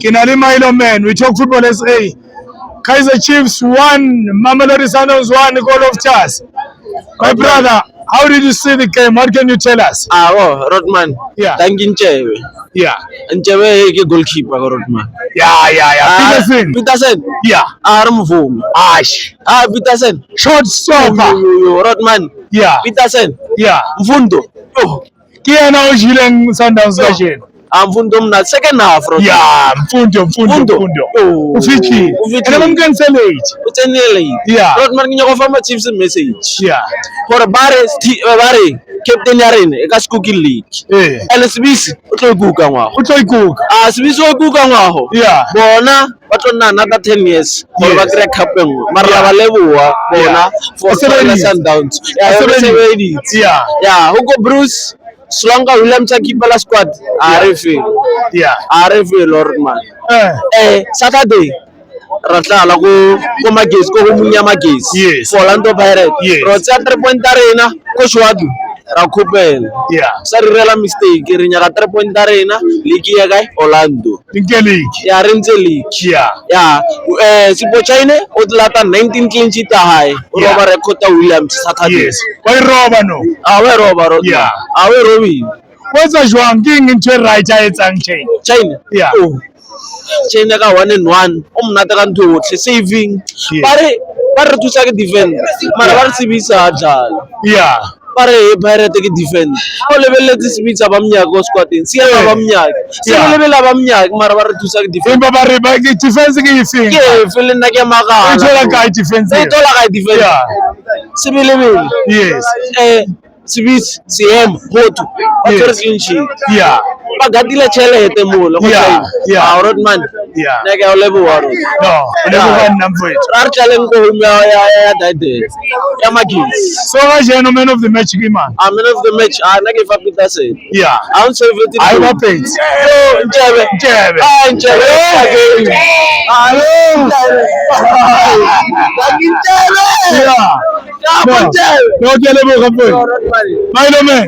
Kinali Milo Man. We talk football SA. Kaiser Chiefs 1, Mamelodi Sundowns 1, Goal of Stars. My brother, how did you see the game? What can you tell us? Rodman. Yeah. Thank you, Nchebe. Yeah. Nchebe ke goalkeeper Rodman. Yeah. Peterson. Peterson. Yeah. Armvumi. Ash. Peterson. Short stopper. Rodman. Yeah. Peterson. Yeah. Mfundo. Oh. Kiyena ujile Sundowns version. Mfundo mna second half Rodman. Yeah, Mfundo. Oh. Ufiki. And I'm going to late. Utsenele. Yeah. Rodman kinyo fama Chiefs message. Yeah. For bare captain ya rena e ka Skuki League. And Sibisi o tlo ikuka ngwago. O tlo ikuka. Sibisi o ikuka ngwago. Yeah. Bona ba tlo nna another 10 years gore ba kry cup engwe. Mara ba leboa bona for Sundowns. Yeah. Yeah, Hugo Bruce Slonga Williams a keeper la squad. Are feel Lord man. Saturday ratla go magesi go munya magesi. Yes. For Orlando Pirates. Yes. Ro tsa 3 point arena ko Shwadu. Ra khopela. Yeah. Sa re rela mistake re nya ga 3 point arena league ya kae Orlando. Nke league. Ya rentse league. Yeah. Sipo China o tlata 19 clean sheet high. O roba record Williams Saturday. Yes. Why roba no? We roba. Yeah. We robi. What's a jwang king into right etsang China. Yeah. China ka 1-1 o mnata ka ntho otlhe saving. Ba re thusa ke defend. Mara ba re tsebisa jalo. Yeah. Ba re Pirate ke defend. O lebeletse Sibitsa ba mnyaka go squadeng. Sia ba mnyaka. Se lebela ba mnyaka mara ba re thusa ke defend. Empa ba re ba ke defense ke ifeng. Ke fele nna ke magala. E thola ka defense. Yeah. Sebelebele. Yes. Sibitsi CM Hotu. Ba tsere clean sheet. Yeah. Ba gatile tšhelete mo le go Yeah. Rodman. Yeah. Ne ke o leboa ro. No, never one number. Ra re tlaleng go ya Dide. Ya Magis. So ga jeno man of the match ke man. Man of the match ne ke fa Peterson. Yeah. I don't say everything. I wa pets. Nchebe. Nchebe. Hello. Yeah. No, ke leboga mfowethu. Milo man.